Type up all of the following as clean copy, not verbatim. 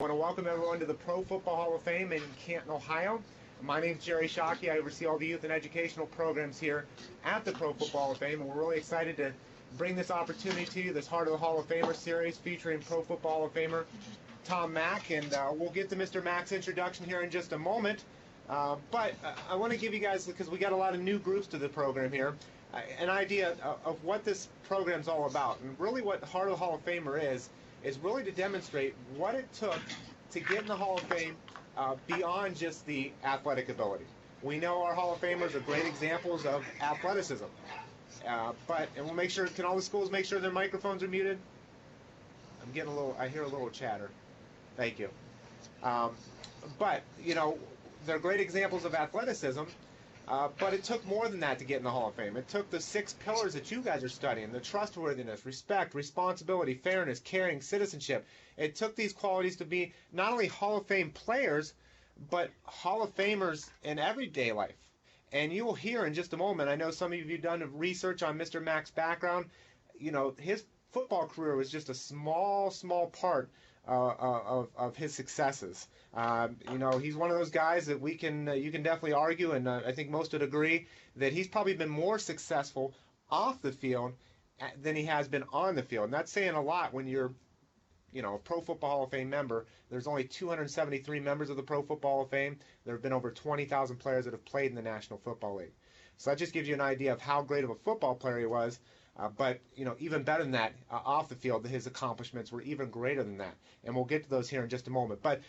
I want to welcome everyone to the Pro Football Hall of Fame in Canton, Ohio. My name is Jerry Shockey. I oversee all the youth and educational programs here at the Pro Football Hall of Fame, and we're really excited to bring this opportunity to you, this Heart of the Hall of Famer series featuring Pro Football Hall of Famer Tom Mack, and we'll get to Mr. Mack's introduction here in just a moment. But I want to give you guys, because we got a lot of new groups to the program here, an idea of what this program's all about. And really what Heart of the Hall of Famer is really to demonstrate what it took to get in the Hall of Fame beyond just the athletic ability. We know our Hall of Famers are great examples of athleticism. And we'll make sure, can all the schools make sure their microphones are muted? I hear a little chatter. Thank you. But, you know, they're great examples of athleticism, but it took more than that to get in the Hall of Fame. It took the 6 pillars that you guys are studying, the trustworthiness, respect, responsibility, fairness, caring, citizenship. It took these qualities to be not only Hall of Fame players, but Hall of Famers in everyday life. And you will hear in just a moment, I know some of you have done research on Mr. Mack's background. You know, his football career was just a small part of his successes. You know, he's one of those guys that you can definitely argue, and I think most would agree, that he's probably been more successful off the field than he has been on the field. And that's saying a lot when you're, you know, a Pro Football Hall of Fame member. There's only 273 members of the Pro Football Hall of Fame. There have been over 20,000 players that have played in the National Football League. So that just gives you an idea of how great of a football player he was. But, you know, even better than that, off the field, his accomplishments were even greater than that. And we'll get to those here in just a moment. But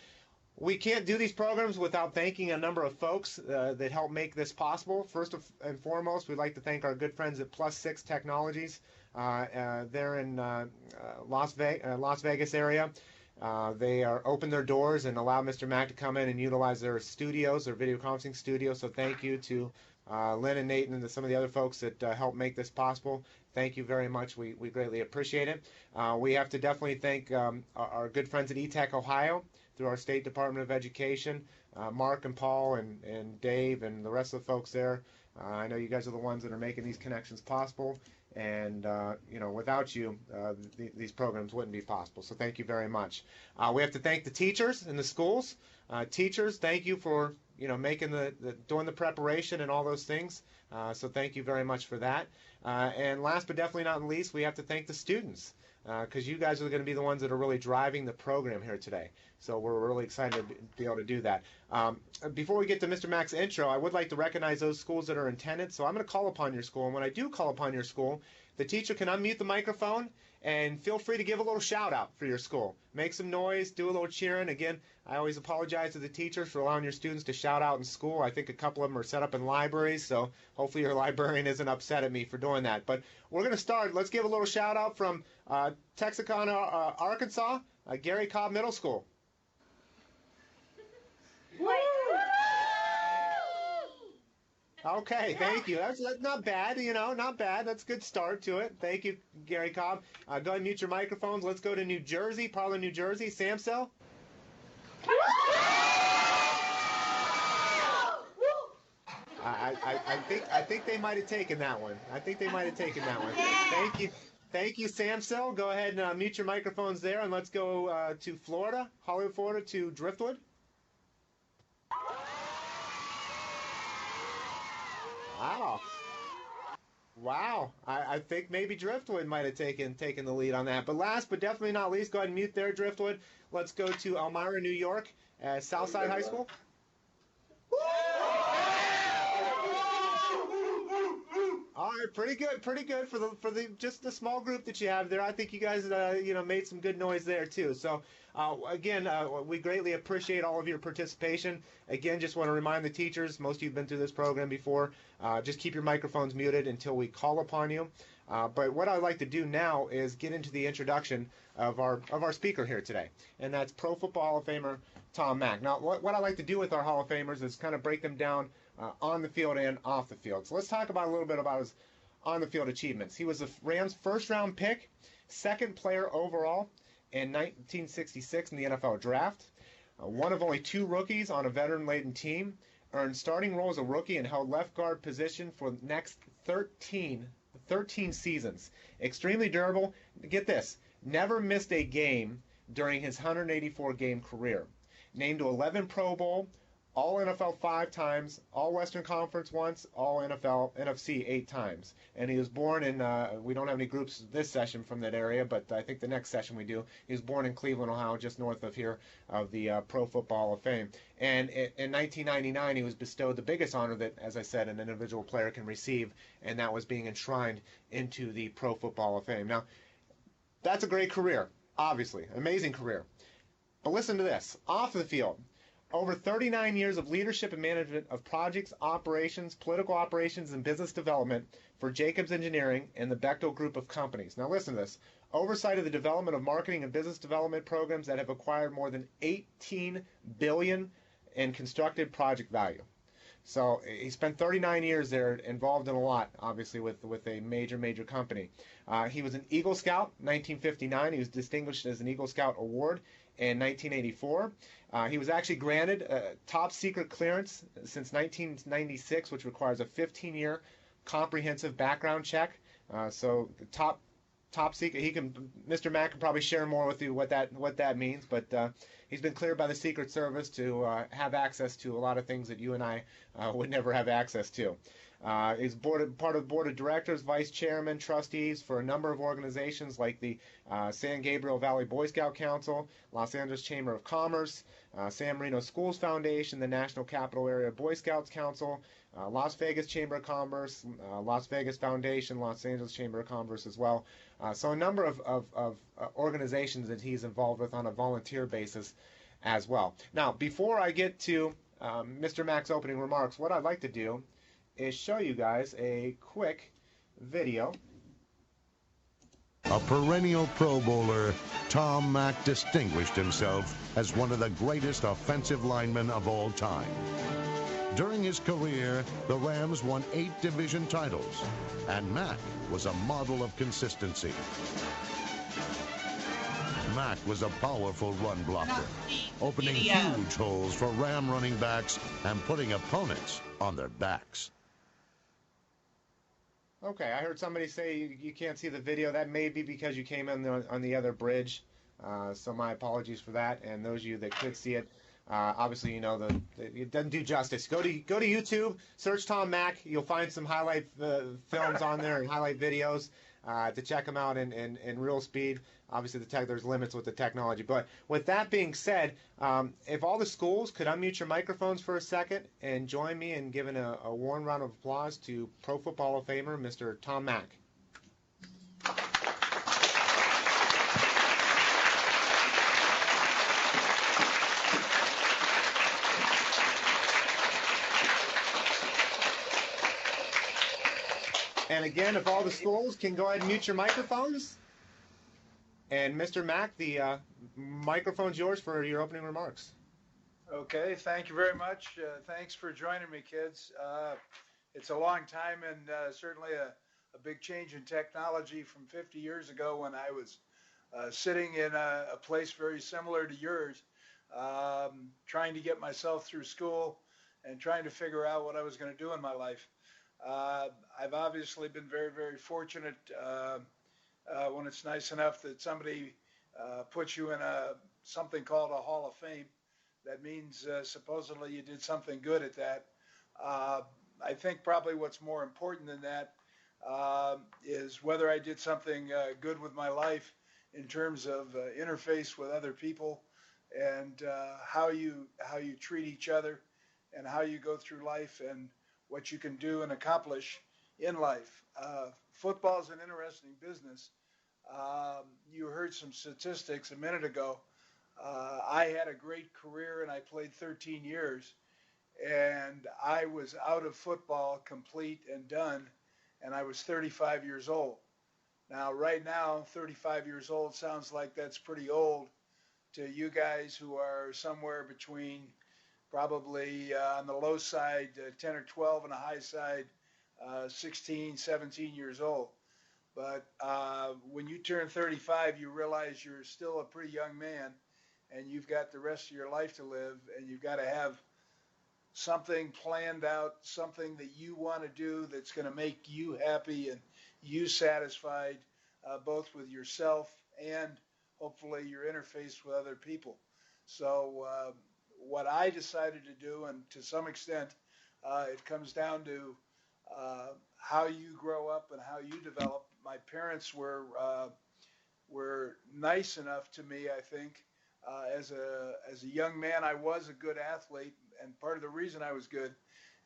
we can't do these programs without thanking a number of folks that help make this possible. First and foremost, we'd like to thank our good friends at Plus 6 Technologies. They're in Las Vegas area. They are open their doors and allow Mr. Mack to come in and utilize their studios, their video conferencing studios. So thank you to Lynn and Nathan and some of the other folks that help make this possible. Thank you very much. We greatly appreciate it. We have to definitely thank our good friends at eTech Ohio through our State Department of Education, Mark and Paul and Dave and the rest of the folks there. I know you guys are the ones that are making these connections possible. And, you know, without you, these programs wouldn't be possible. So thank you very much. We have to thank the teachers in the schools. Teachers, thank you for, you know, making doing the preparation and all those things. So thank you very much for that. And last but definitely not least, we have to thank the students, because you guys are going to be the ones that are really driving the program here today. So we're really excited to be able to do that. Before we get to Mr. Mack's intro, I would like to recognize those schools that are in attendance. So I'm going to call upon your school. And when I do call upon your school, the teacher can unmute the microphone and feel free to give a little shout out for your school. Make some noise, do a little cheering. Again, I always apologize to the teachers for allowing your students to shout out in school. I think a couple of them are set up in libraries, so hopefully your librarian isn't upset at me for doing that. But we're going to start. Let's give a little shout out from Texarkana, Arkansas, Gary Cobb Middle School. Okay, thank you. That's not bad, you know, not bad. That's a good start to it. Thank you, Gary Cobb. Go ahead and mute your microphones. Let's go to New Jersey, Parlor, New Jersey. Samsel. I think they might have taken that one. Thank you, Samsel. Go ahead and mute your microphones there, and let's go to Florida, Hollywood, Florida, to Driftwood. Wow. I think maybe Driftwood might have taken the lead on that. But last but definitely not least, go ahead and mute there, Driftwood. Let's go to Elmira, New York, Southside High School. All right, pretty good for the just the small group that you have there. I think you guys you know, made some good noise there too. So again, we greatly appreciate all of your participation. Again, just want to remind the teachers, most of you've been through this program before, just keep your microphones muted until we call upon you. But what I'd like to do now is get into the introduction of our speaker here today, and that's Pro Football Hall of Famer Tom Mack. Now, what I like to do with our Hall of Famers is kind of break them down on the field and off the field. So let's talk about a little bit about his on-the-field achievements. He was the Rams' first-round pick, second player overall in 1966 in the NFL Draft, one of only 2 rookies on a veteran-laden team, earned starting role as a rookie and held left guard position for the next 13 seasons. Extremely durable. Get this, never missed a game during his 184-game career. Named to 11 Pro Bowl, All NFL 5 times, All Western Conference once, All NFL NFC 8 times. And he was born in, we don't have any groups this session from that area, but I think the next session we do. He was born in Cleveland, Ohio, just north of here of the Pro Football Hall of Fame. And in 1999, he was bestowed the biggest honor that, as I said, an individual player can receive, and that was being enshrined into the Pro Football Hall of Fame. Now, that's a great career, obviously, amazing career. But listen to this. Off the field, over 39 years of leadership and management of projects, operations, political operations, and business development for Jacobs Engineering and the Bechtel Group of companies. Now listen to this. Oversight of the development of marketing and business development programs that have acquired more than $18 billion in constructed project value. So he spent 39 years there, involved in a lot, obviously, with a major company. He was an Eagle Scout in 1959. He was distinguished as an Eagle Scout Award in 1984. He was actually granted a top secret clearance since 1996, which requires a 15-year comprehensive background check. So the top secret. Mr. Mack can probably share more with you what that means, but he's been cleared by the Secret Service to have access to a lot of things that you and I would never have access to. He's part of the board of directors, vice chairman, trustees for a number of organizations like the San Gabriel Valley Boy Scout Council, Los Angeles Chamber of Commerce, San Marino Schools Foundation, the National Capital Area Boy Scouts Council, Las Vegas Chamber of Commerce, Las Vegas Foundation, Los Angeles Chamber of Commerce as well. So a number of organizations that he's involved with on a volunteer basis as well. Now, before I get to Mr. Mack's opening remarks, what I'd like to do is show you guys a quick video. A perennial Pro Bowler, Tom Mack distinguished himself as one of the greatest offensive linemen of all time. During his career, the Rams won 8 division titles, and Mack was a model of consistency. Mack was a powerful run blocker, opening huge holes for Ram running backs and putting opponents on their backs. Okay, I heard somebody say you can't see the video. That may be because you came in on the other bridge, so my apologies for that. And those of you that could see it, obviously you know it doesn't do justice. Go to YouTube, search Tom Mack. You'll find some highlight films on there and highlight videos to check them out in real speed. Obviously, there's limits with the technology. But with that being said, if all the schools could unmute your microphones for a second and join me in giving a warm round of applause to Pro Football Hall of Famer, Mr. Tom Mack. And again, if all the schools can go ahead and mute your microphones. And Mr. Mack, the microphone's yours for your opening remarks. Okay, thank you very much. Thanks for joining me, kids. It's a long time and certainly a big change in technology from 50 years ago when I was sitting in a place very similar to yours, trying to get myself through school and trying to figure out what I was going to do in my life. I've obviously been very fortunate when it's nice enough that somebody puts you in something called a Hall of Fame. That means supposedly you did something good at that. I think probably what's more important than that is whether I did something good with my life in terms of interface with other people and how you treat each other and how you go through life and what you can do and accomplish in life. Football is an interesting business. You heard some statistics a minute ago. I had a great career and I played 13 years and I was out of football complete and done and I was 35 years old. Now, right now, 35 years old sounds like that's pretty old to you guys who are somewhere between probably on the low side 10 or 12 and the high side 16, 17 years old. But when you turn 35, you realize you're still a pretty young man and you've got the rest of your life to live and you've got to have something planned out, something that you want to do that's going to make you happy and you satisfied, both with yourself and hopefully your interface with other people. So what I decided to do, and to some extent, it comes down to how you grow up and how you develop. My parents were nice enough to me, I think. As a young man, I was a good athlete, and part of the reason I was good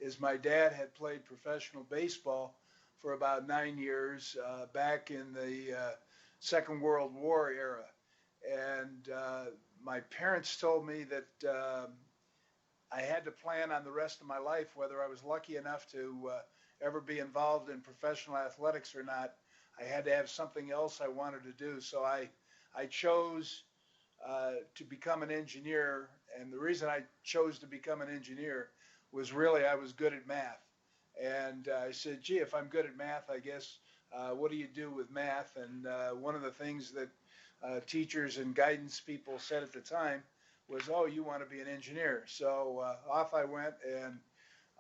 is my dad had played professional baseball for about 9 years back in the Second World War era. And my parents told me that I had to plan on the rest of my life, whether I was lucky enough to ever be involved in professional athletics or not. I had to have something else I wanted to do. So I chose to become an engineer. And the reason I chose to become an engineer was really I was good at math. And I said, gee, if I'm good at math, I guess, what do you do with math? And one of the things that teachers and guidance people said at the time was, oh, you want to be an engineer. So off I went, and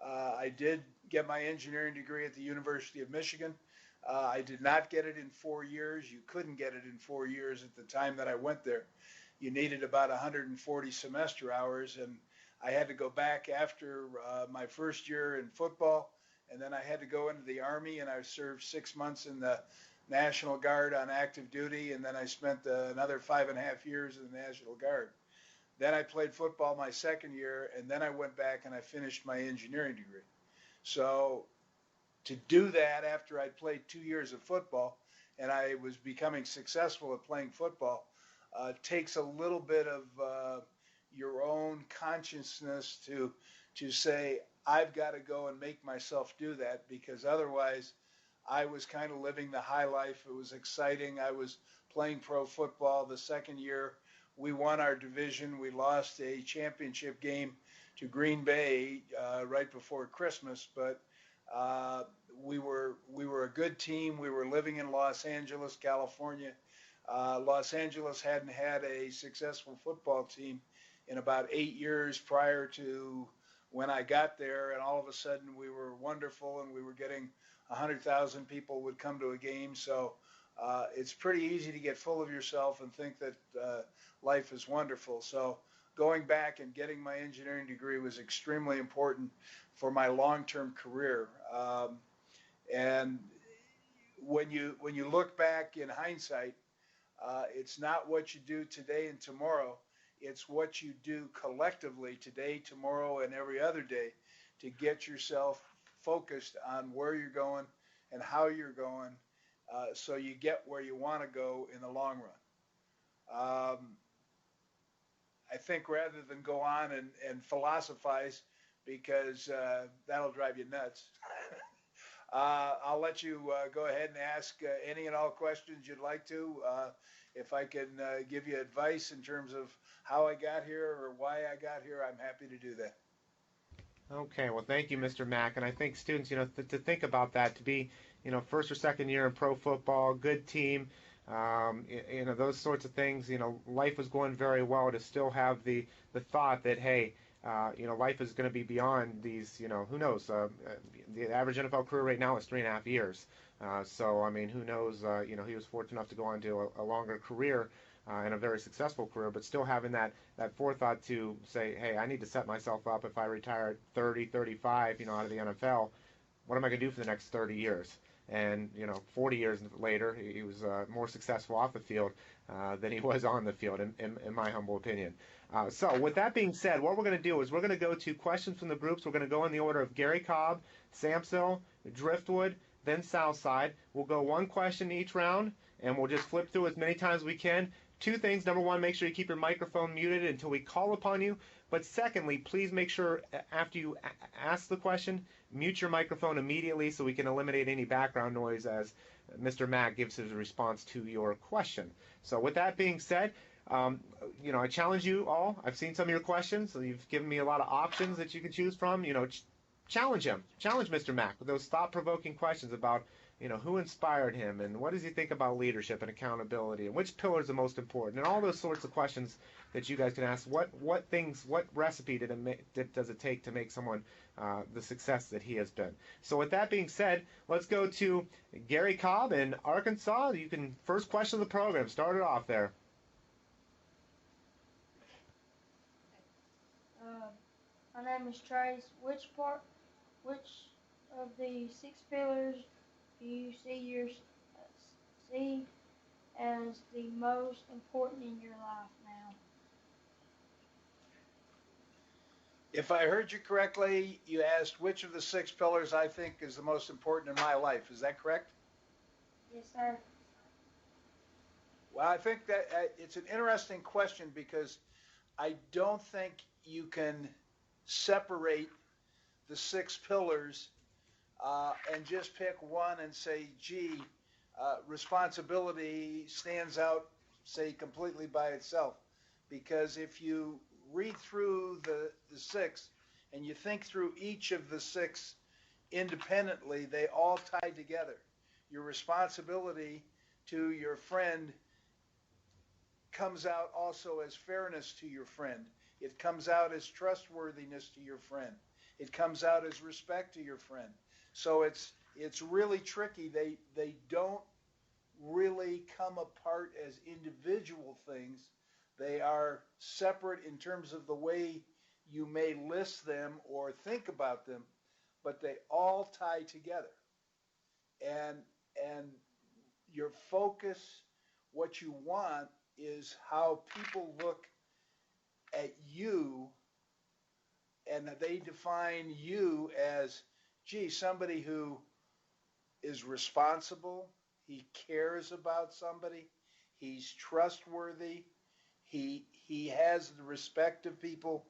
I did get my engineering degree at the University of Michigan. I did not get it in 4 years. You couldn't get it in 4 years at the time that I went there. You needed about 140 semester hours, and I had to go back after my first year in football, and then I had to go into the Army, and I served 6 months in the National Guard on active duty, and then I spent another 5.5 years in the National Guard. Then I played football my second year, and then I went back and I finished my engineering degree. So to do that after I'd played 2 years of football and I was becoming successful at playing football takes a little bit of your own consciousness to say, I've got to go and make myself do that, because otherwise I was kind of living the high life. It was exciting. I was playing pro football. The second year we won our division. We lost a championship game to Green Bay right before Christmas, but we were a good team. We were living in Los Angeles, California. Los Angeles hadn't had a successful football team in about 8 years prior to when I got there, and all of a sudden we were wonderful, and we were getting 100,000 people would come to a game. So it's pretty easy to get full of yourself and think that life is wonderful. So going back and getting my engineering degree was extremely important for my long-term career. And when you look back in hindsight, it's not what you do today and tomorrow. It's what you do collectively today, tomorrow, and every other day to get yourself focused on where you're going and how you're going, so you get where you want to go in the long run. I think rather than go on and philosophize, because that'll drive you nuts, I'll let you go ahead and ask any and all questions you'd like to. If I can give you advice in terms of how I got here or why I got here, I'm happy to do that. Okay, well, thank you, Mr. Mack. And I think students, to think about that, to be, first or second year in pro football, good team, those sorts of things, life was going very well, to still have the thought that, hey, life is going to be beyond these, who knows, the average NFL career right now is 3.5 years. So, I mean, who knows, he was fortunate enough to go on to a longer career and a very successful career, but still having that forethought to say, hey, I need to set myself up if I retire at 30, 35, out of the NFL, what am I going to do for the next 30 years? And, 40 years later, he was more successful off the field than he was on the field, in my humble opinion. So with that being said, what we're going to do is we're going to go to questions from the groups. We're going to go in the order of Gary Cobb, Samsel, Driftwood, then Southside. We'll go one question each round, and we'll just flip through as many times as we can. Two things. Number one, make sure you keep your microphone muted until we call upon you. But secondly, please make sure after you ask the question, mute your microphone immediately so we can eliminate any background noise as Mr. Mack gives his response to your question. So with that being said, I challenge you all. I've seen some of your questions, so you've given me a lot of options that you can choose from. Challenge him. Challenge Mr. Mack with those thought-provoking questions about, who inspired him and what does he think about leadership and accountability and which pillar is the most important, and all those sorts of questions that you guys can ask. What recipe does it take to make someone the success that he has been? So with that being said, let's go to Gary Cobb in Arkansas. You can, first question of the program. Start it off there. My name is Trace. Which of the six pillars do you see as the most important in your life now? If I heard you correctly, you asked which of the 6 pillars I think is the most important in my life. Is that correct? Yes, sir. Well, I think that it's an interesting question because I don't think you can separate the 6 pillars and just pick one and say, gee, responsibility stands out, say, completely by itself. Because if you read through the 6 and you think through each of the 6 independently, they all tie together. Your responsibility to your friend comes out also as fairness to your friend. It comes out as trustworthiness to your friend. It comes out as respect to your friend. So it's really tricky. They don't really come apart as individual things. They are separate in terms of the way you may list them or think about them, but they all tie together. And your focus, what you want is how people look at you, and they define you as, gee, somebody who is responsible, he cares about somebody, he's trustworthy, he has the respect of people,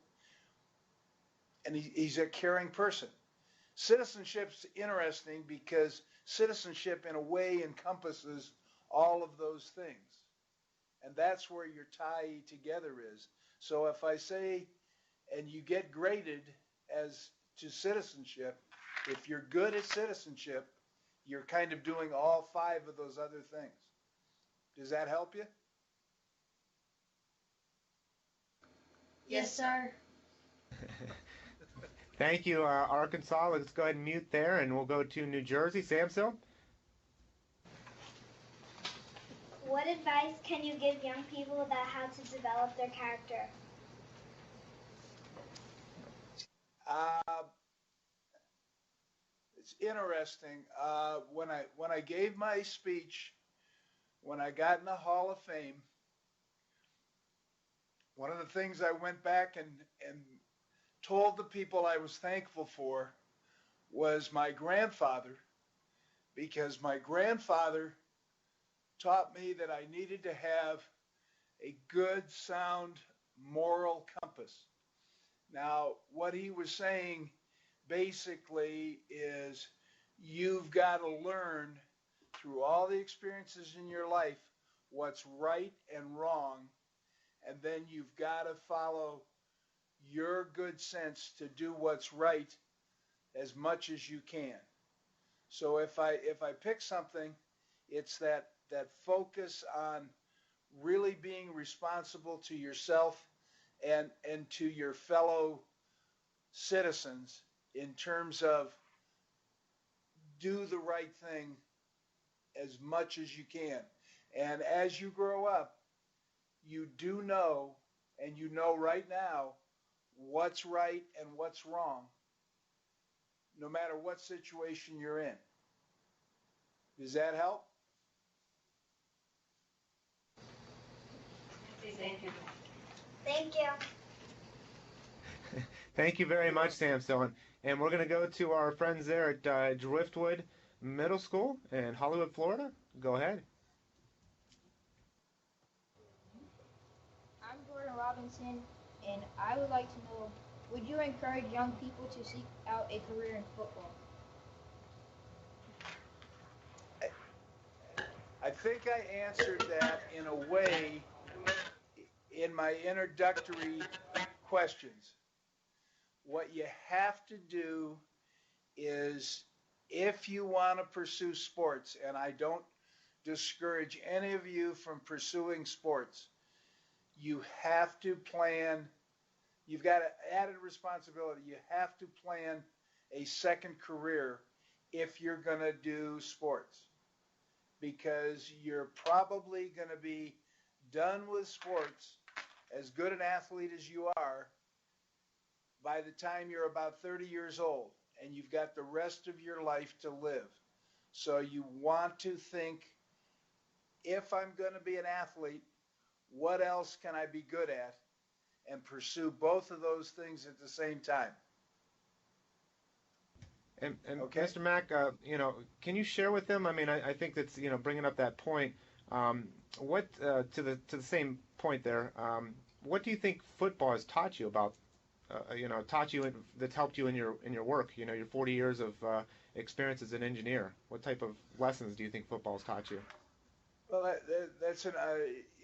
and he's a caring person. Citizenship's interesting because citizenship in a way encompasses all of those things. And that's where your tie together is. So if I say, and you get graded as to citizenship, if you're good at citizenship, you're kind of doing all 5 of those other things. Does that help you? Yes, sir. Thank you, Arkansas. Let's go ahead and mute there, and we'll go to New Jersey. Samsil? What advice can you give young people about how to develop their character? It's interesting. When I gave my speech, when I got in the Hall of Fame, one of the things I went back and told the people I was thankful for was my grandfather, because my grandfather taught me that I needed to have a good, sound moral compass. Now, what he was saying basically is you've got to learn through all the experiences in your life what's right and wrong, and then you've got to follow your good sense to do what's right as much as you can. So if I pick something, it's that focus on really being responsible to yourself and to your fellow citizens in terms of do the right thing as much as you can. And as you grow up, you do know, and you know right now, what's right and what's wrong, no matter what situation you're in. Does that help? Thank you. Thank you. Thank you very much, Samsil. And we're going to go to our friends there at Driftwood Middle School in Hollywood, Florida. Go ahead. I'm Jordan Robinson, and I would like to know, would you encourage young people to seek out a career in football? I think I answered that in a way in my introductory questions. What you have to do is, if you want to pursue sports, and I don't discourage any of you from pursuing sports, you have to plan. You've got an added responsibility. You have to plan a second career if you're going to do sports, because you're probably going to be done with sports, as good an athlete as you are, by the time you're about 30 years old and you've got the rest of your life to live. So you want to think, if I'm going to be an athlete, what else can I be good at? And pursue both of those things at the same time. And Okay. Mr. Mack, can you share with them? I mean, I think that's bringing up that point. What to the same point there? What do you think football has taught you about? That's helped you in your work. Your 40 years of experience as an engineer. What type of lessons do you think football has taught you? Well, that's an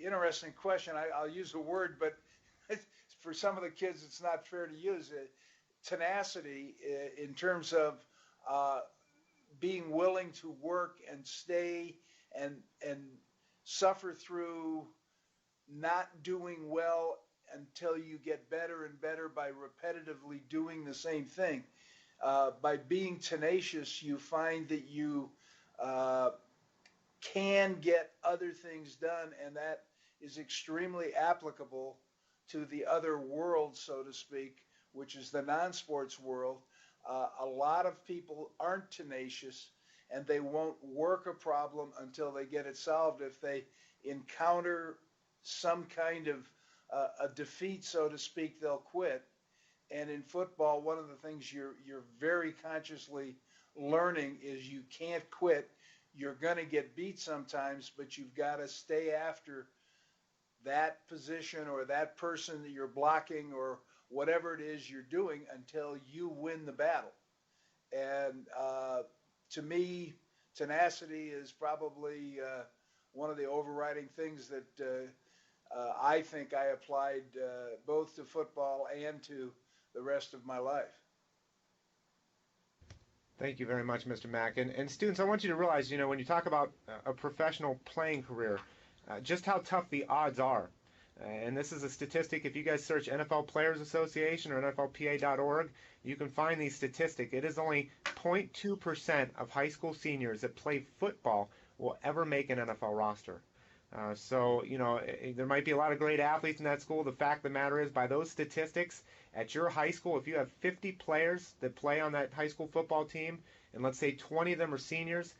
interesting question. I'll use a word, but for some of the kids, it's not fair to use it. Tenacity in terms of being willing to work and stay and suffer through not doing well until you get better and better by repetitively doing the same thing. By being tenacious, you find that you can get other things done, and that is extremely applicable to the other world, so to speak, which is the non-sports world. A lot of people aren't tenacious, and they won't work a problem until they get it solved. If they encounter some kind of a defeat, so to speak, they'll quit. And in football, one of the things you're very consciously learning is you can't quit. You're going to get beat sometimes, but you've got to stay after that position or that person that you're blocking or whatever it is you're doing until you win the battle. And to me, tenacity is probably one of the overriding things that I think I applied both to football and to the rest of my life. Thank you very much, Mr. Mack. And students, I want you to realize, when you talk about a professional playing career, just how tough the odds are. And this is a statistic. If you guys search NFL Players Association or NFLPA.org, you can find these statistics. It is only 0.2% of high school seniors that play football will ever make an NFL roster. So, there might be a lot of great athletes in that school. The fact of the matter is, by those statistics, at your high school, if you have 50 players that play on that high school football team, and let's say 20 of them are seniors,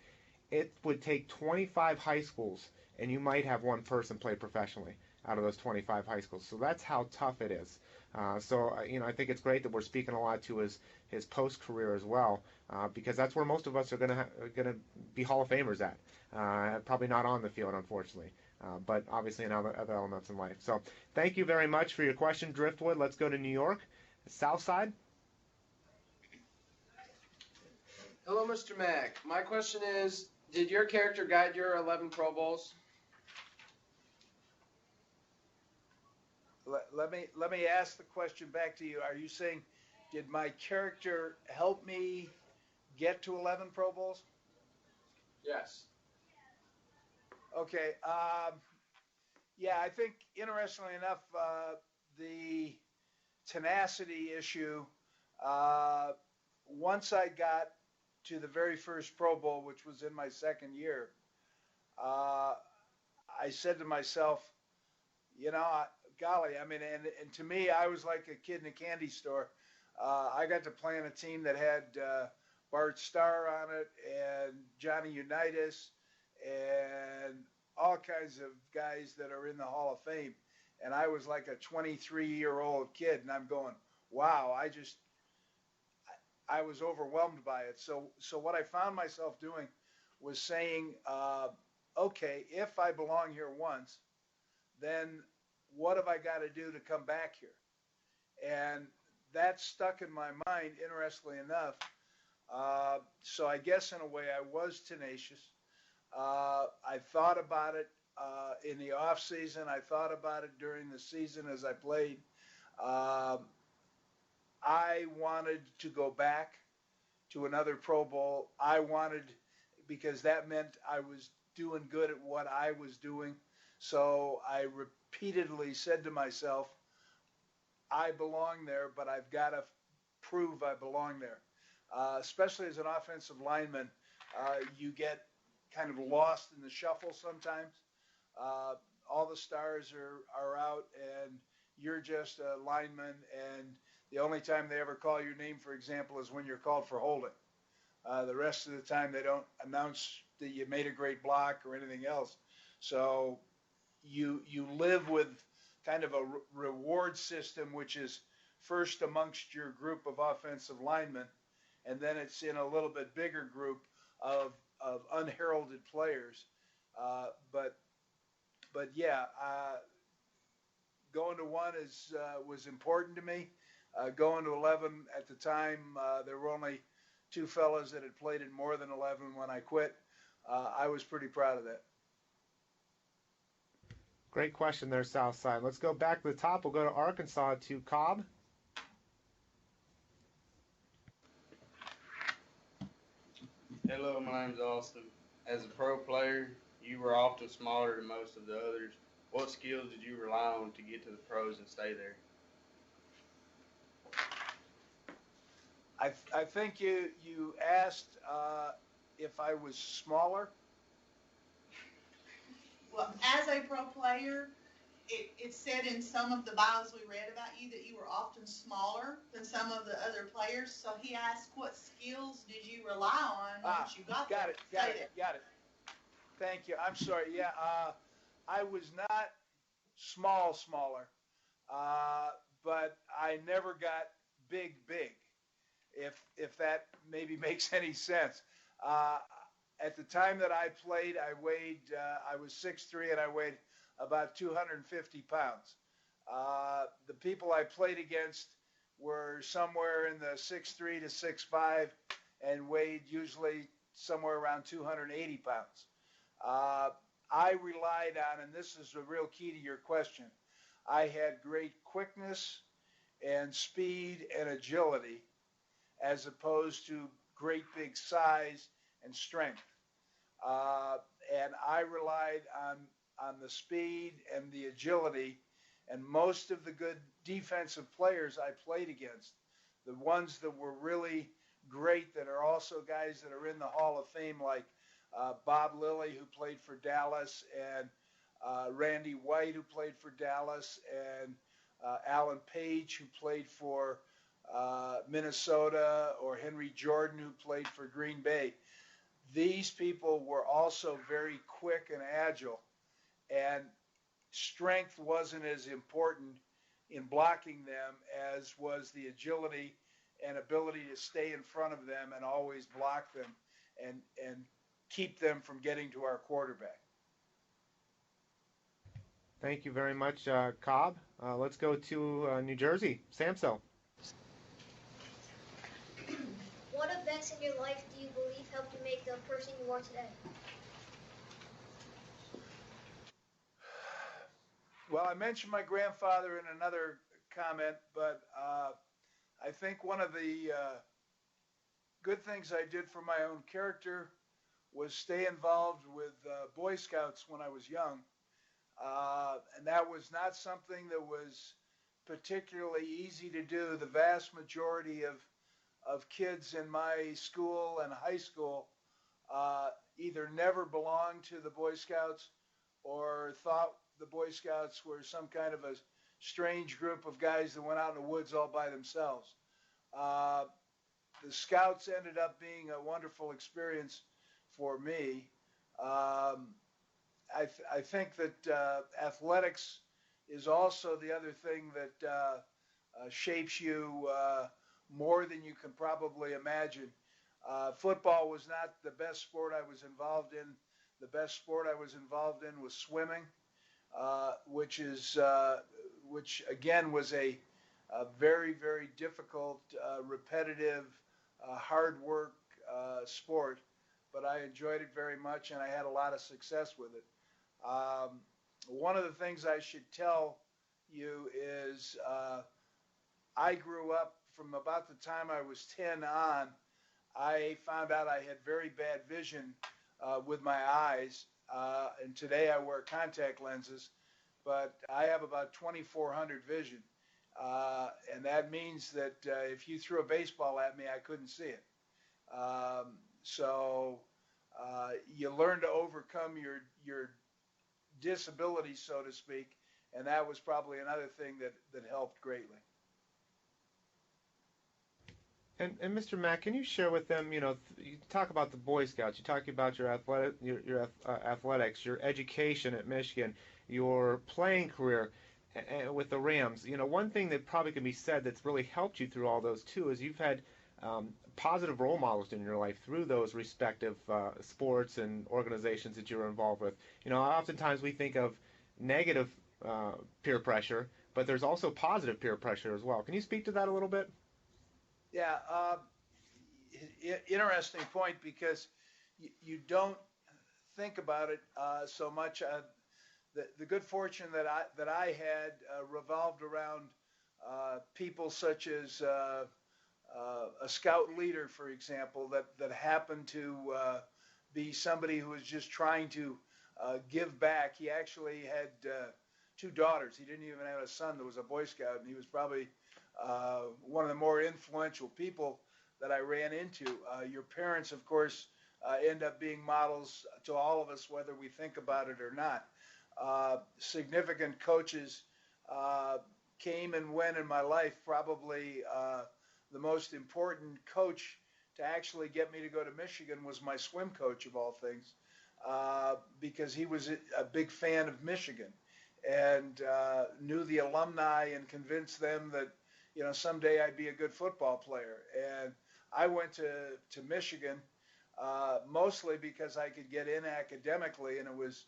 it would take 25 high schools, and you might have one person play professionally out of those 25 high schools. So that's how tough it is. I think it's great that we're speaking a lot to his post-career as well, because that's where most of us are going to be Hall of Famers at. Probably not on the field, unfortunately, but obviously in other elements in life. So thank you very much for your question, Driftwood. Let's go to New York. South Side. Hello, Mr. Mack. My question is, did your character guide your 11 Pro Bowls? Let me ask the question back to you. Are you saying, did my character help me get to 11 Pro Bowls? Yes. Okay. Yeah, I think, interestingly enough, the tenacity issue, once I got to the very first Pro Bowl, which was in my second year, I said to myself, golly, I mean, and to me, I was like a kid in a candy store. I got to play on a team that had Bart Starr on it and Johnny Unitas and all kinds of guys that are in the Hall of Fame. And I was like a 23-year-old kid, and I'm going, wow, I was overwhelmed by it. So what I found myself doing was saying, okay, if I belong here once, then what have I got to do to come back here? And that stuck in my mind, interestingly enough. So I guess in a way I was tenacious. I thought about it in the off season. I thought about it during the season as I played. I wanted to go back to another Pro Bowl. Because that meant I was doing good at what I was doing. So I repeatedly said to myself, I belong there, but I've got to prove I belong there. Especially as an offensive lineman, you get kind of lost in the shuffle sometimes. All the stars are out, and you're just a lineman, and The only time they ever call your name, for example, is when you're called for holding. The rest of the time, they don't announce that you made a great block or anything else. So you live with kind of a reward system, which is first amongst your group of offensive linemen, and then it's in a little bit bigger group of unheralded players. But yeah, going to 1 was important to me. Going to 11 at the time, there were only 2 fellas that had played in more than 11 when I quit. I was pretty proud of that. Great question there, Southside. Let's go back to the top. We'll go to Arkansas, to Cobb. Hello, my name's Austin. As a pro player, you were often smaller than most of the others. What skills did you rely on to get to the pros and stay there? I think you asked if I was smaller. Well, as a pro player, it said in some of the bios we read about you that you were often smaller than some of the other players. So he asked, what skills did you rely on once you got there? Got it. Thank you. I'm sorry. Yeah, I was not smaller, but I never got big. If that maybe makes any sense. At the time that I played, I was 6'3", and I weighed about 250 pounds. The people I played against were somewhere in the 6'3" to 6'5", and weighed usually somewhere around 280 pounds. I relied on, and this is the real key to your question, I had great quickness and speed and agility as opposed to great big size and strength. And I relied on the speed and the agility, and most of the good defensive players I played against, the ones that were really great that are also guys that are in the Hall of Fame, like Bob Lilly, who played for Dallas, and Randy White, who played for Dallas, and Alan Page, who played for Minnesota, or Henry Jordan, who played for Green Bay. These people were also very quick and agile, and strength wasn't as important in blocking them as was the agility and ability to stay in front of them and always block them and keep them from getting to our quarterback. Thank you very much, Cobb. Let's go to New Jersey, Samso. What events in your life do you believe helped you make the person you are today? Well, I mentioned my grandfather in another comment, but I think one of the good things I did for my own character was stay involved with Boy Scouts when I was young. And that was not something that was particularly easy to do. The vast majority of kids in my school and high school either never belonged to the Boy Scouts or thought the Boy Scouts were some kind of a strange group of guys that went out in the woods all by themselves. The Scouts ended up being a wonderful experience for me. I think that athletics is also the other thing that shapes you more than you can probably imagine. Football was not the best sport I was involved in. The best sport I was involved in was swimming, which again was a very, very difficult, repetitive, hard work sport, but I enjoyed it very much and I had a lot of success with it. One of the things I should tell you is I grew up from about the time I was 10 on. I found out I had very bad vision with my eyes, and today I wear contact lenses, but I have about 2400 vision, and that means that if you threw a baseball at me, I couldn't see it. So you learn to overcome your disability, so to speak, and that was probably another thing that helped greatly. And Mr. Mack, can you share with them, you talk about the Boy Scouts, you talk about your athletics, your education at Michigan, your playing career with the Rams. One thing that probably can be said that's really helped you through all those too is you've had positive role models in your life through those respective sports and organizations that you were involved with. Oftentimes we think of negative peer pressure, but there's also positive peer pressure as well. Can you speak to that a little bit? Yeah, interesting point because you don't think about it so much. The good fortune that I had revolved around people such as a scout leader, for example, that happened to be somebody who was just trying to give back. He actually had two daughters. He didn't even have a son that was a Boy Scout, and he was probably one of the more influential people that I ran into. Your parents, of course, end up being models to all of us, whether we think about it or not. Significant coaches came and went in my life. Probably the most important coach to actually get me to go to Michigan was my swim coach, of all things, because he was a big fan of Michigan and knew the alumni and convinced them that someday I'd be a good football player. And I went to Michigan mostly because I could get in academically, and it was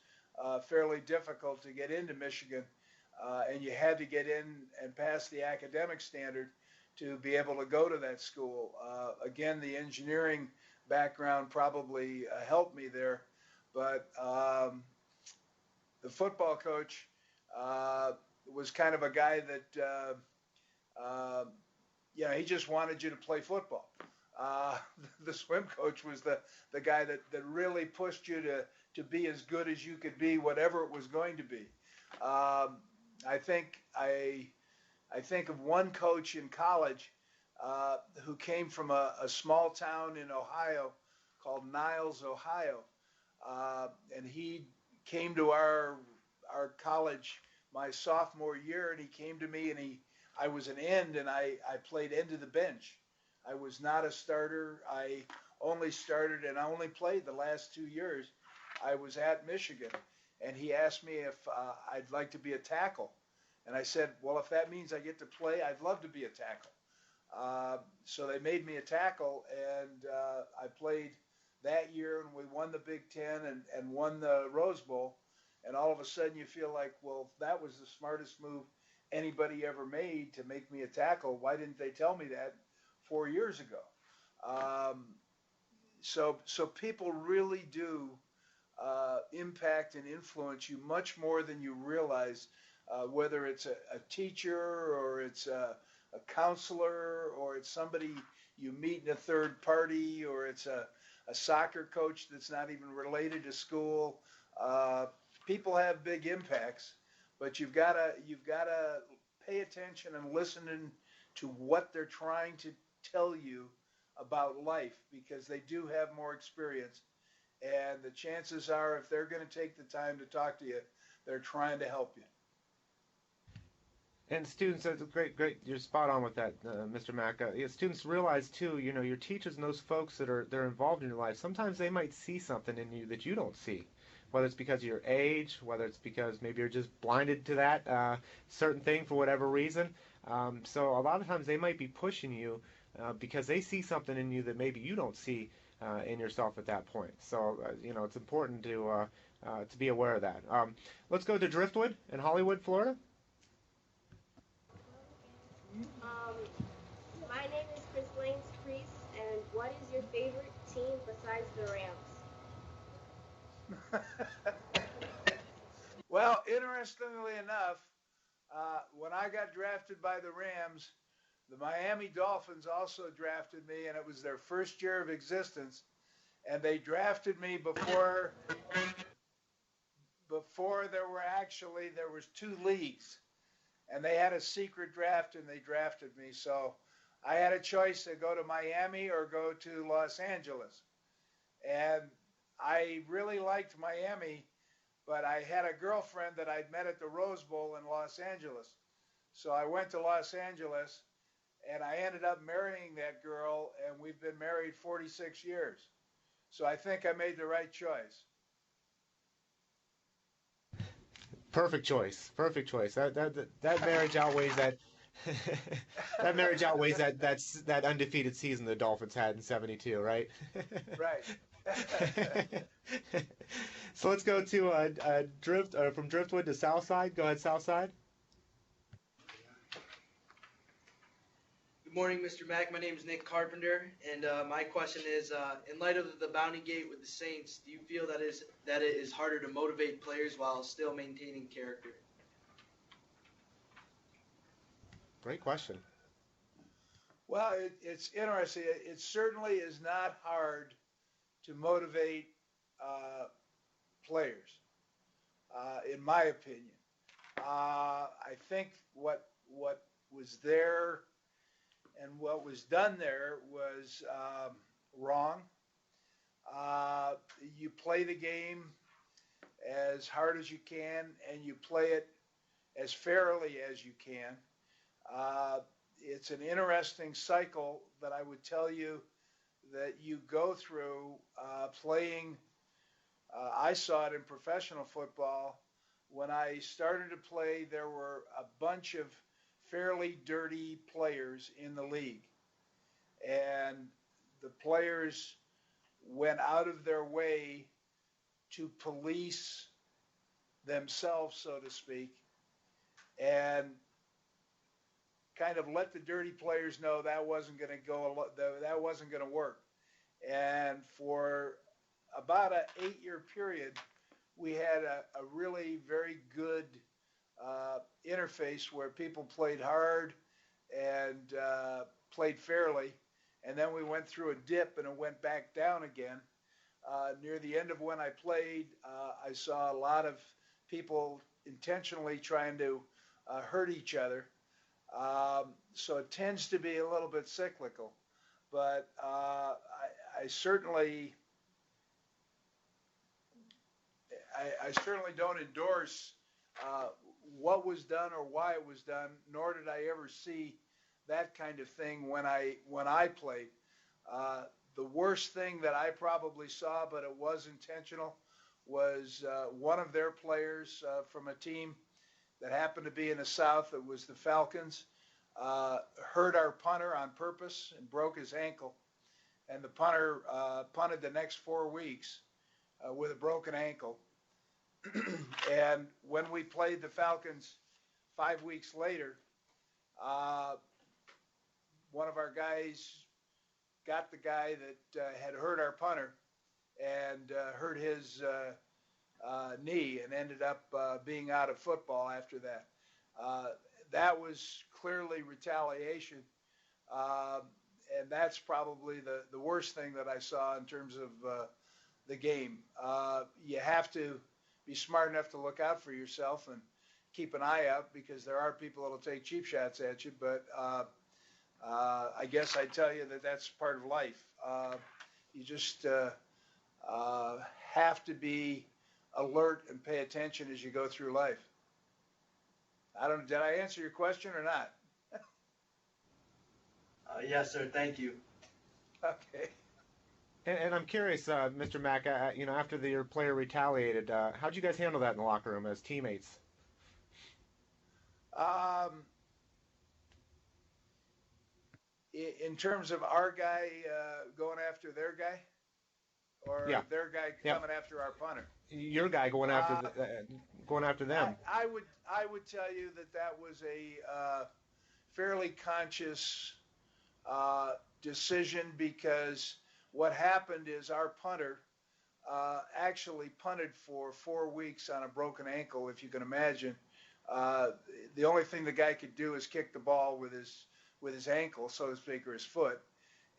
fairly difficult to get into Michigan. And you had to get in and pass the academic standard to be able to go to that school. Again, the engineering background probably helped me there, but the football coach was kind of a guy that he just wanted you to play football. The swim coach was the guy that really pushed you to be as good as you could be, whatever it was going to be. I think of one coach in college who came from a small town in Ohio called Niles, Ohio, and he came to our college my sophomore year, and he came to me, and I was an end, and I played end of the bench. I was not a starter. I only started, and I only played the last 2 years. I was at Michigan, and he asked me if I'd like to be a tackle. And I said, well, if that means I get to play, I'd love to be a tackle. So they made me a tackle, and I played that year, and we won the Big Ten and won the Rose Bowl. And all of a sudden you feel like, well, that was the smartest move anybody ever made to make me a tackle. Why didn't they tell me that 4 years ago? So people really do impact and influence you much more than you realize, whether it's a teacher or it's a counselor or it's somebody you meet in a third party or it's a soccer coach that's not even related to school. People have big impacts, but you've got to pay attention and listen to what they're trying to tell you about life, because they do have more experience, and the chances are, if they're going to take the time to talk to you, they're trying to help you. And students, that's great. You're spot on with that, Mr. Mack. Students realize too, your teachers and those folks they're involved in your life, sometimes they might see something in you that you don't see. Whether it's because of your age, whether it's because maybe you're just blinded to that certain thing for whatever reason. So a lot of times they might be pushing you because they see something in you that maybe you don't see in yourself at that point. So it's important to be aware of that. Let's go to Driftwood in Hollywood, Florida. My name is Chris Lanes Priest, and what is your favorite team besides the Rams? Well, interestingly enough, when I got drafted by the Rams, the Miami Dolphins also drafted me, and it was their first year of existence, and they drafted me before there was two leagues, and they had a secret draft, and they drafted me. So I had a choice to go to Miami or go to Los Angeles, and I really liked Miami, but I had a girlfriend that I'd met at the Rose Bowl in Los Angeles. So I went to Los Angeles, and I ended up marrying that girl, and we've been married 46 years. So I think I made the right choice. Perfect choice. Perfect choice. That marriage outweighs that. That marriage outweighs that undefeated season the Dolphins had in '72, right? Right. So let's go to from Driftwood to Southside. Go ahead, Southside. Good morning, Mr. Mack. My name is Nick Carpenter, and my question is: in light of the bounty gate with the Saints, do you feel that it is harder to motivate players while still maintaining character? Great question. Well, it's interesting. It certainly is not hard to motivate players, in my opinion. I think what was there and what was done there was wrong. You play the game as hard as you can, and you play it as fairly as you can. It's an interesting cycle that I would tell you that you go through playing. I saw it in professional football. When I started to play, there were a bunch of fairly dirty players in the league. And the players went out of their way to police themselves, so to speak, and kind of let the dirty players know that wasn't going to work. And for about an 8-year period, we had a really very good interface where people played hard and played fairly. And then we went through a dip and it went back down again. Near the end of when I played, I saw a lot of people intentionally trying to hurt each other. So it tends to be a little bit cyclical. But I certainly don't endorse what was done or why it was done, nor did I ever see that kind of thing when I played. The worst thing that I probably saw, but it was intentional, was one of their players from a team that happened to be in the South. It was the Falcons. Hurt our punter on purpose and broke his ankle. And the punter punted the next 4 weeks with a broken ankle. And when we played the Falcons 5 weeks later, one of our guys got the guy that had hurt our punter and hurt his knee and ended up being out of football after that. That was clearly retaliation. And that's probably the worst thing that I saw in terms of the game. You have to be smart enough to look out for yourself and keep an eye out, because there are people that will take cheap shots at you. But I guess I'd tell you that that's part of life. You just have to be alert and pay attention as you go through life. I don't know, did I answer your question or not? Yes, sir. Thank you. Okay. And I'm curious, Mr. Mack, after your player retaliated, how'd you guys handle that in the locker room as teammates? In terms of our guy going after their guy, or their guy coming after our punter? Your guy going after them. I would tell you that was a fairly conscious decision, because what happened is our punter actually punted for 4 weeks on a broken ankle, if you can imagine. The only thing the guy could do is kick the ball with his ankle, so to speak, or his foot.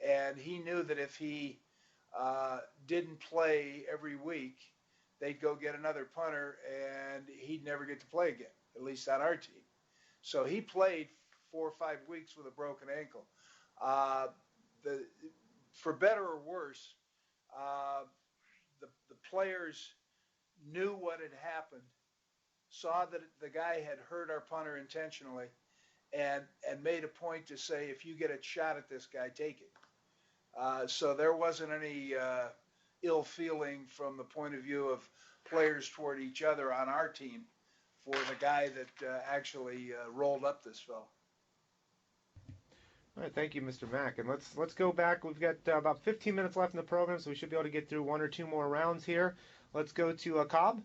And he knew that if he didn't play every week, they'd go get another punter and he'd never get to play again, at least on our team. So he played 4 or 5 weeks with a broken ankle. For better or worse, the players knew what had happened, saw that the guy had hurt our punter intentionally, and made a point to say, if you get a shot at this guy, take it. So there wasn't any ill feeling from the point of view of players toward each other on our team for the guy that actually rolled up this fellow. All right, thank you, Mr. Mack. And let's go back. We've got about 15 minutes left in the program, so we should be able to get through one or two more rounds here. Let's go to Cobb.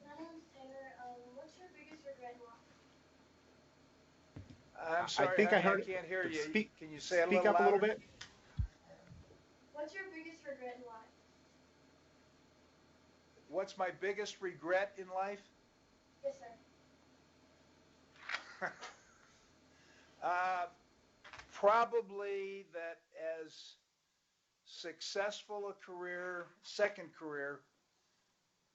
My name's Taylor. What's your biggest regret in life? I'm sorry, I think I can't hear you. Can you say it a little speak up louder? a little bit? What's your biggest regret in life? What's my biggest regret in life? Yes, sir. Probably that as successful a career, second career,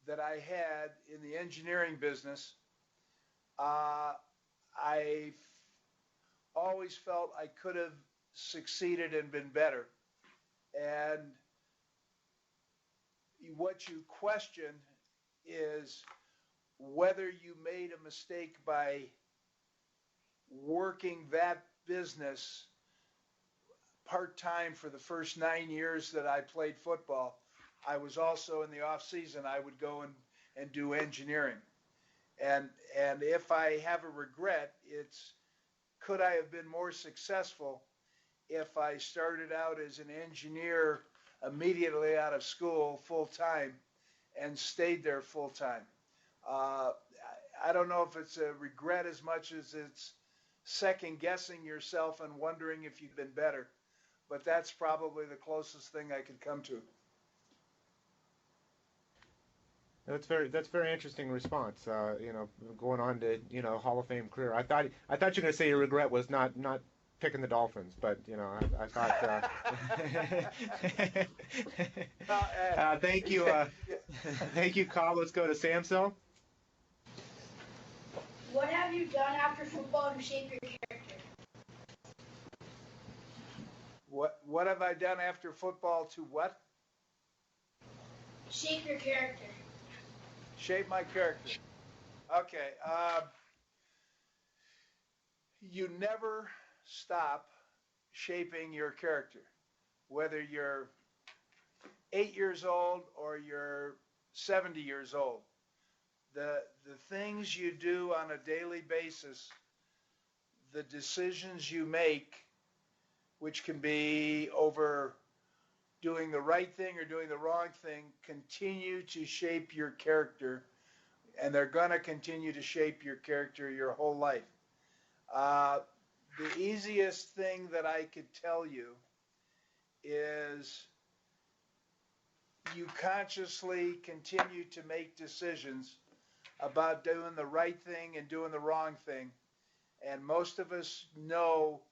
that I had in the engineering business, I always felt I could have succeeded and been better. And what you question is whether you made a mistake by working that business part-time for the first 9 years that I played football. I was also in the off season, I would go and do engineering. And if I have a regret, it's could I have been more successful if I started out as an engineer immediately out of school full-time and stayed there full-time. I don't know if it's a regret as much as it's second-guessing yourself and wondering if you've been better. But that's probably the closest thing I could come to. That's very interesting response. Going on to Hall of Fame career. I thought you were going to say your regret was not picking the Dolphins, but I thought. Thank you, thank you, Cobb. Let's go to Samso. What have you done after football to shape your character? What have I done after football to what? Shape your character. Shape my character. Okay. You never stop shaping your character, whether you're 8 years old or you're 70 years old. The things you do on a daily basis, the decisions you make, which can be over doing the right thing or doing the wrong thing, continue to shape your character, and they're going to continue to shape your character your whole life. The easiest thing that I could tell you is you consciously continue to make decisions about doing the right thing and doing the wrong thing. And most of us know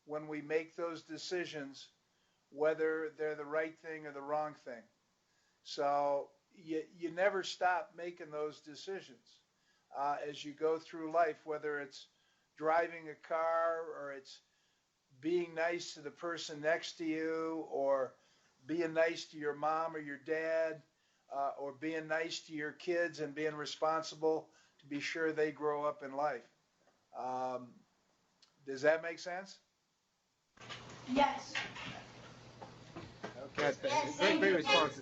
when we make those decisions whether they're the right thing or the wrong thing. So you never stop making those decisions as you go through life, whether it's driving a car or it's being nice to the person next to you or being nice to your mom or your dad or being nice to your kids and being responsible to be sure they grow up in life. Does that make sense? Yes. Okay. Yes, Great response.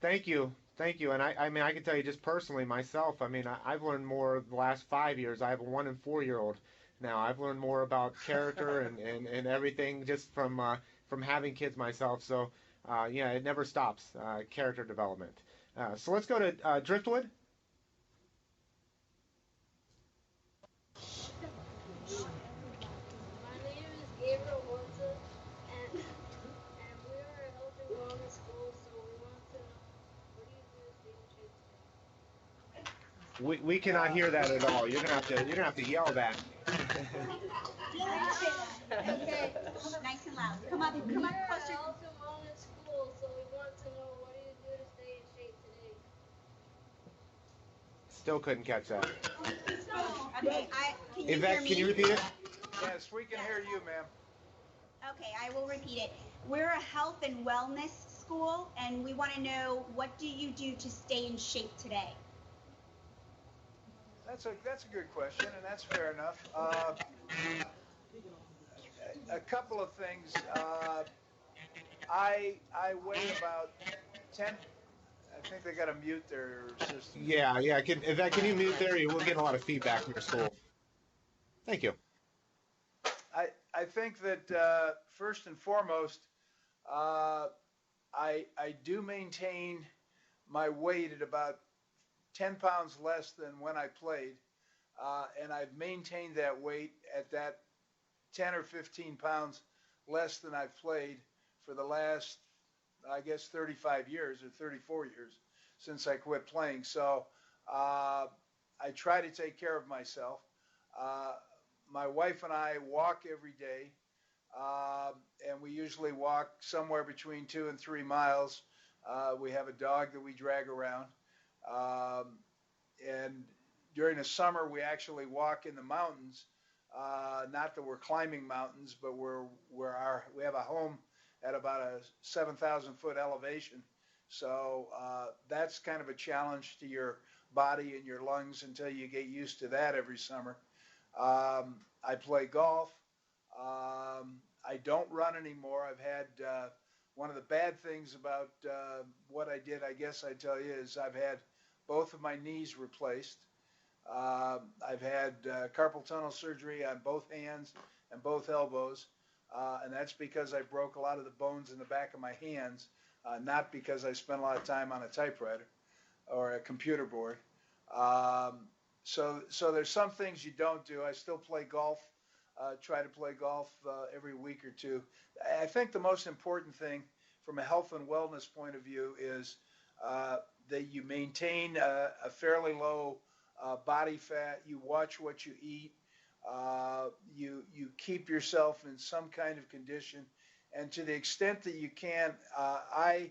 Thank you. And I mean, I can tell you just personally myself, I mean, I've learned more the last 5 years. I have a 1 and 4 year old now. I've learned more about character and everything just from having kids myself. So, yeah, it never stops, character development. So let's go to Driftwood. My name is Gabriel Horta, and we are a health and wellness school, so we want to know, what do you do to stay in shape today? We cannot hear that at all. You're gonna have to yell that. Okay. Nice and loud. Come up We're a closer. health and wellness school, so we want to know, what do you do to stay in shape today? Still couldn't catch that. Okay, can you hear Yvette, me? can you repeat it? Yes, we can hear you, ma'am. Okay, I will repeat it. We're a health and wellness school, and we want to know, what do you do to stay in shape today? That's a good question, and that's fair enough. A couple of things. I weigh about 10. I think they got to mute their system. Yeah. Can you mute there? We're getting a lot of feedback from your school. Thank you. I think that first and foremost, I do maintain my weight at about 10 pounds less than when I played, and I've maintained that weight at that 10 or 15 pounds less than I've played for the last, I guess, 35 years or 34 years since I quit playing. So I try to take care of myself. My wife and I walk every day, and we usually walk somewhere between 2 and 3 miles. We have a dog that we drag around. And during the summer, we actually walk in the mountains. Not that we're climbing mountains, but we have a home at about a 7,000 foot elevation. So that's kind of a challenge to your body and your lungs until you get used to that every summer. I play golf. I don't run anymore. I've had one of the bad things about what I did, I guess I tell you, is I've had both of my knees replaced. I've had carpal tunnel surgery on both hands and both elbows, and that's because I broke a lot of the bones in the back of my hands, not because I spent a lot of time on a typewriter or a computer board. So there's some things you don't do. I still play golf, try to play golf every week or two. I think the most important thing from a health and wellness point of view is that you maintain a fairly low body fat. You watch what you eat. You keep yourself in some kind of condition. And to the extent that you can, I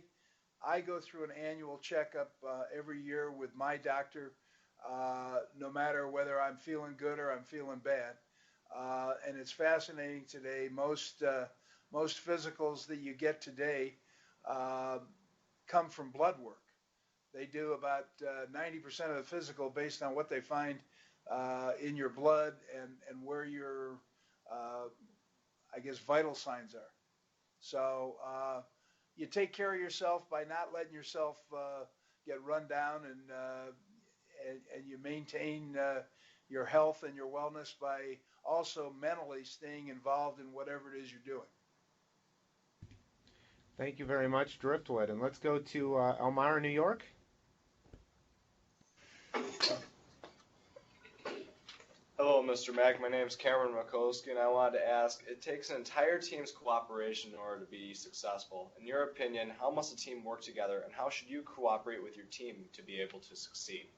go through an annual checkup every year with my doctor, no matter whether I'm feeling good or I'm feeling bad. And it's fascinating today. Most physicals that you get today come from blood work. They do about 90% of the physical based on what they find in your blood and where your, I guess, vital signs are. So you take care of yourself by not letting yourself get run down, and you maintain your health and your wellness by also mentally staying involved in whatever it is you're doing. Thank you very much, Driftwood. And let's go to Elmira, New York. Hello, Mr. Mack. My name is Cameron Mikulski, and I wanted to ask, it takes an entire team's cooperation in order to be successful. In your opinion, how must a team work together, and how should you cooperate with your team to be able to succeed?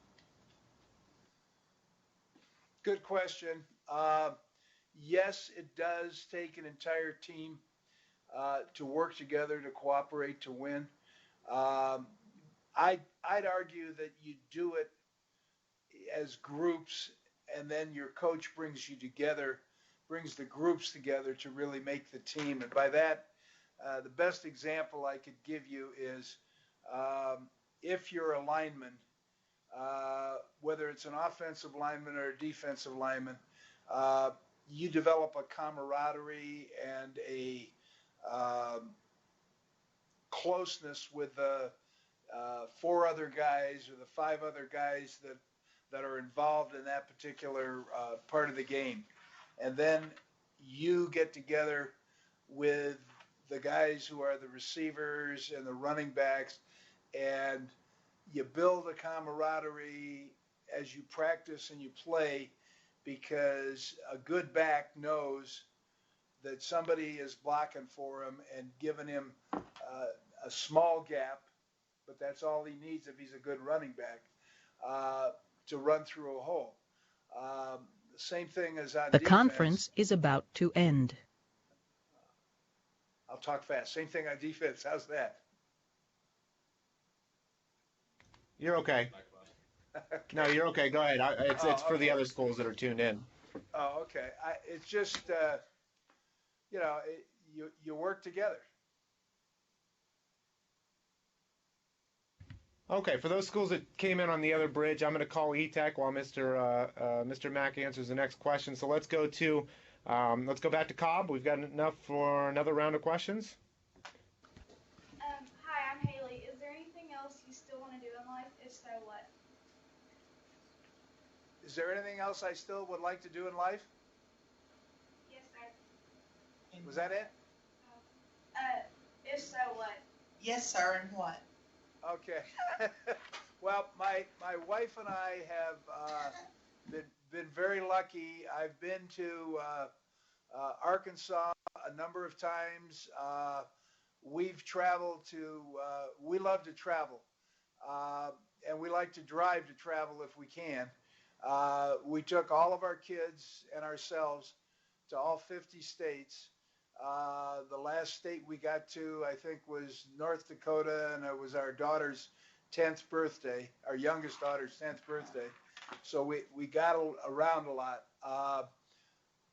Good question. Yes, it does take an entire team to work together, to cooperate, to win. I'd argue that you do it as groups, and then your coach brings you together, brings the groups together to really make the team. And by that, the best example I could give you is if you're a lineman, whether it's an offensive lineman or a defensive lineman, you develop a camaraderie and a closeness with the 4 other guys or the 5 other guys that are involved in that particular part of the game. And then you get together with the guys who are the receivers and the running backs, and you build a camaraderie as you practice and you play, because a good back knows that somebody is blocking for him and giving him a small gap, but that's all he needs if he's a good running back, to run through a hole. The same thing as on The defense. conference is about to end. I'll talk fast. Same thing on defense. How's that? You're okay. Okay. No, you're okay. Go ahead. It's for the other schools that are tuned in. Oh, okay. It's just, you work together. Okay, for those schools that came in on the other bridge, I'm going to call E-Tech while Mr. Mack answers the next question. So let's go back to Cobb. We've got enough for another round of questions. Hi, I'm Haley. Is there anything else you still want to do in life? If so, what? Is there anything else I still would like to do in life? Yes, sir. Was that it? If so, what? Yes, sir, and what? Okay. Well, my wife and I have been very lucky. I've been to Arkansas a number of times. We've traveled to. We love to travel, and we like to drive to travel if we can. We took all of our kids and ourselves to all 50 states. The last state we got to, I think, was North Dakota, and it was our daughter's 10th birthday, our youngest daughter's 10th birthday. So we got around a lot.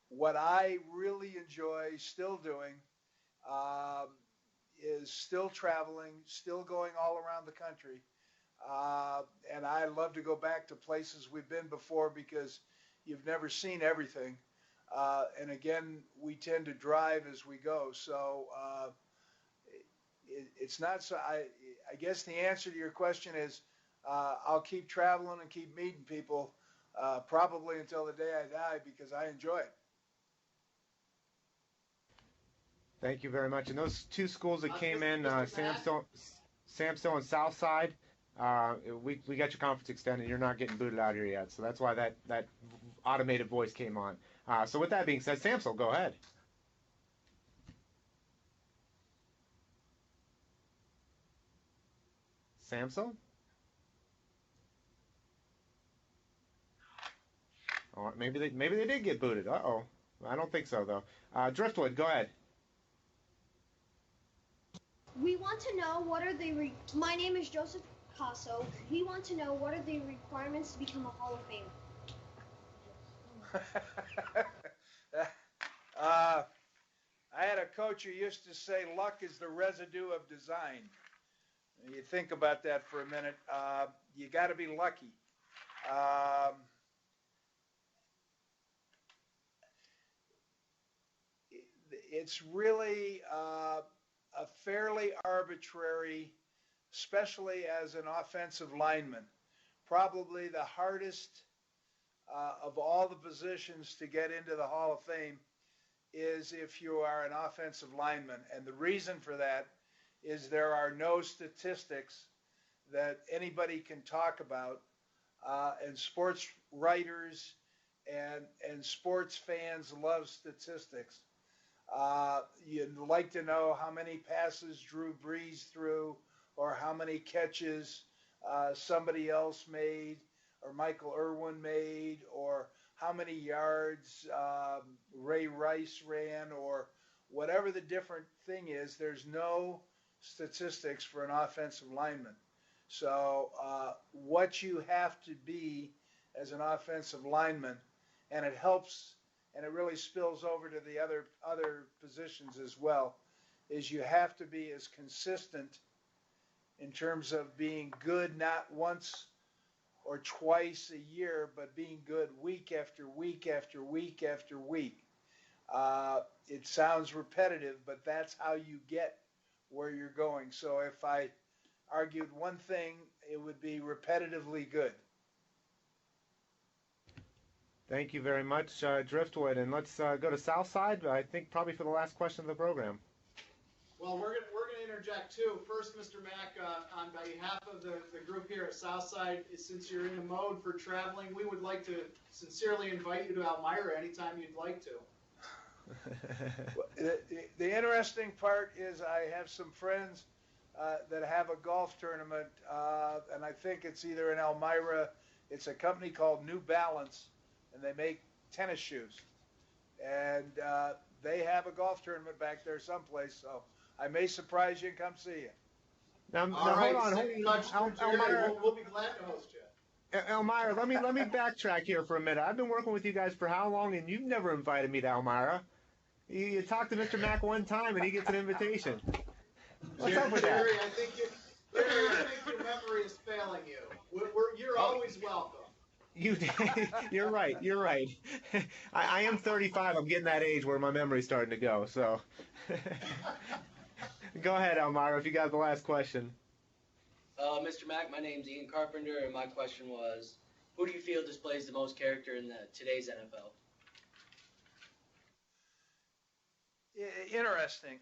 What I really enjoy still doing is still traveling, still going all around the country. And I love to go back to places we've been before because you've never seen everything. And again, we tend to drive as we go. So it's not so. I guess the answer to your question is I'll keep traveling and keep meeting people probably until the day I die because I enjoy it. Thank you very much. And those two schools that came in, Samstow and Southside, we got your conference extended. You're not getting booted out here yet. So that's why that automated voice came on. So with that being said, Samstow, go ahead. Samstow? Oh, maybe they did get booted. Uh-oh. I don't think so, though. Driftwood, go ahead. We want to know what are the my name is Joseph Casso. We want to know what are the requirements to become a Hall of Famer. I had a coach who used to say luck is the residue of design. You think about that for a minute. You got to be lucky. It's really a fairly arbitrary, especially as an offensive lineman. Probably the hardest of all the positions to get into the Hall of Fame is if you are an offensive lineman. And the reason for that is there are no statistics that anybody can talk about. And sports writers and sports fans love statistics. You'd like to know how many passes Drew Brees threw or how many catches somebody else made or Michael Irwin made or how many yards Ray Rice ran or whatever the different thing is. There's no statistics for an offensive lineman. So what you have to be as an offensive lineman, and it helps, and it really spills over to the other positions as well, is you have to be as consistent in terms of being good not once or twice a year, but being good week after week after week after week. It sounds repetitive, but that's how you get where you're going. So if I argued one thing, it would be repetitively good. Thank you very much, Driftwood. And let's go to Southside, I think probably for the last question of the program. Well, we're gonna interject too. First, Mr. Mack, on behalf of the group here at Southside, since you're in a mode for traveling, we would like to sincerely invite you to Elmira anytime you'd like to. The interesting part is I have some friends that have a golf tournament, and I think it's either in Elmira. It's a company called New Balance, and they make tennis shoes. And they have a golf tournament back there someplace, so I may surprise you and come see you. Now right, hold on. Elmira, we'll be glad to host you. Elmira, let me backtrack here for a minute. I've been working with you guys for how long, and you've never invited me to Elmira. You talked to Mr. Mack one time, and he gets an invitation. What's up with that? Jerry, Gary, I think your memory is failing you. You're always welcome. You're right. You're right. I am 35. I'm getting that age where my memory's starting to go. So, go ahead, Elmira, if you got the last question. Mr. Mack, my name's Ian Carpenter, and my question was, who do you feel displays the most character in today's NFL? Interesting.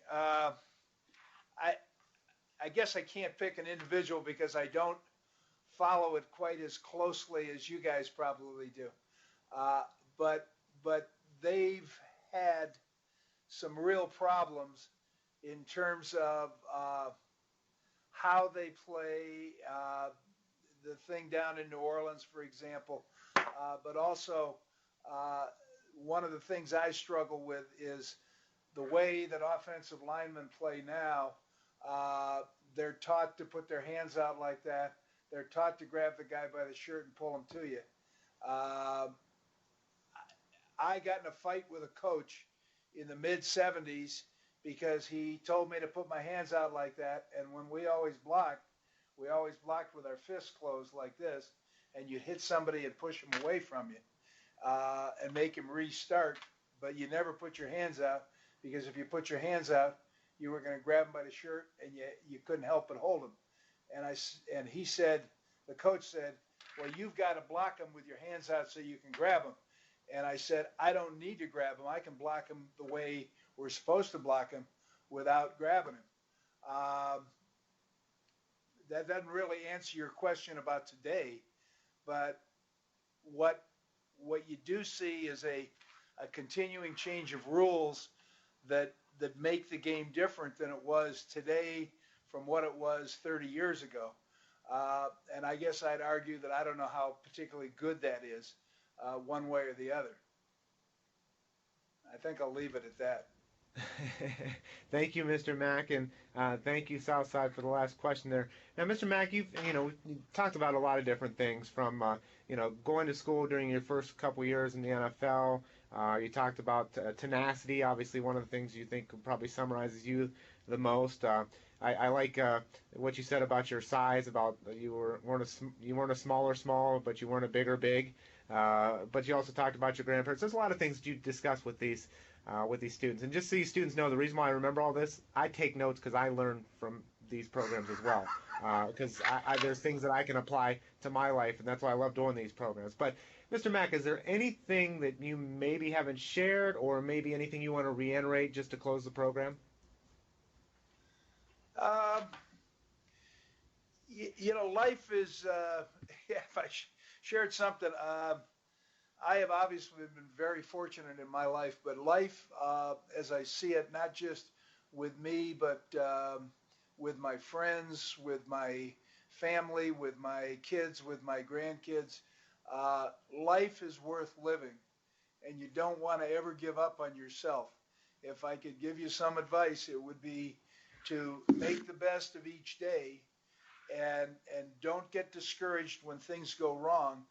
I guess I can't pick an individual because I don't follow it quite as closely as you guys probably do. But they've had some real problems in terms of how they play, the thing down in New Orleans, for example. But also, one of the things I struggle with is the way that offensive linemen play now. They're taught to put their hands out like that. They're taught to grab the guy by the shirt and pull him to you. I got in a fight with a coach in the mid-'70s because he told me to put my hands out like that. And when we always blocked with our fists closed like this, and you'd hit somebody and push them away from you and make him restart. But you never put your hands out, because if you put your hands out, you were going to grab him by the shirt and you couldn't help but hold him. And he said, the coach said, well, you've got to block him with your hands out so you can grab him. And I said, I don't need to grab him. I can block him the way we're supposed to block him without grabbing him. That doesn't really answer your question about today, but what you do see is a continuing change of rules that make the game different than it was today from what it was 30 years ago. And I guess I'd argue that I don't know how particularly good that is, one way or the other. I think I'll leave it at that. Thank you, Mr. Mack, and thank you, Southside, for the last question there. Now, Mr. Mack, you've talked about a lot of different things, from going to school during your first couple years in the NFL. You talked about tenacity, obviously one of the things you think probably summarizes you the most. I like what you said about your size, about you weren't a smaller small, but you weren't a bigger big. But you also talked about your grandparents. There's a lot of things that you discuss with these students. And just so you students know, the reason why I remember all this, I take notes because I learn from these programs as well. Because there's things that I can apply to my life, and that's why I love doing these programs. But Mr. Mack, is there anything that you maybe haven't shared, or maybe anything you want to reiterate just to close the program? Life is, if I shared something, I have obviously been very fortunate in my life, but life, as I see it, not just with me, but with my friends, with my family, with my kids, with my grandkids, life is worth living, and you don't want to ever give up on yourself. If I could give you some advice, it would be to make the best of each day, and don't get discouraged when things go wrong.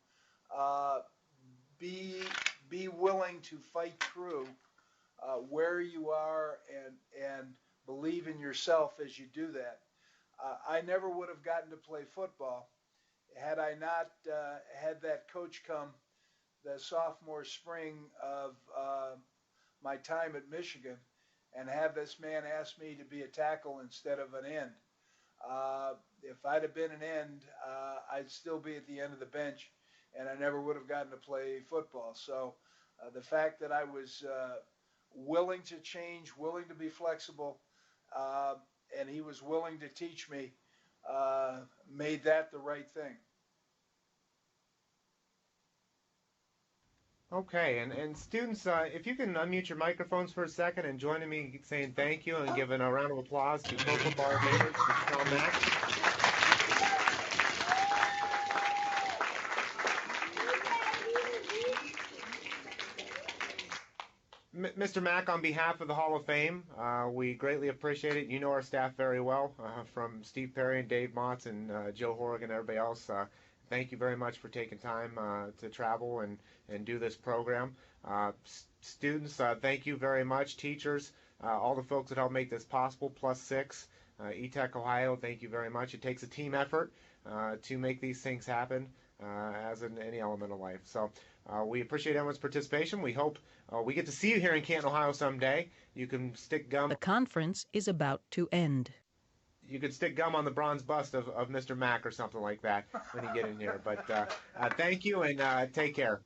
Be willing to fight through where you are, and believe in yourself as you do that. I never would have gotten to play football had I not had that coach come the sophomore spring of my time at Michigan, and have this man ask me to be a tackle instead of an end. If I'd have been an end, I'd still be at the end of the bench, and I never would have gotten to play football. So the fact that I was willing to change, willing to be flexible, and he was willing to teach me, made that the right thing. Okay, and students, if you can unmute your microphones for a second and join me saying thank you and giving a round of applause to Pro Football Favorites, Mr. Tom Mack. Mr. Mack, on behalf of the Hall of Fame, we greatly appreciate it. You know our staff very well, from Steve Perry and Dave Motz and Joe Horrigan and everybody else. Thank you very much for taking time to travel and do this program. Students, thank you very much. Teachers, all the folks that helped make this possible, +6. ETech Ohio, thank you very much. It takes a team effort to make these things happen, as in any element of life. So we appreciate everyone's participation. We hope we get to see you here in Canton, Ohio someday. You can stick gum. The conference is about to end. You could stick gum on the bronze bust of Mr. Mack or something like that when you get in here. But thank you, and take care.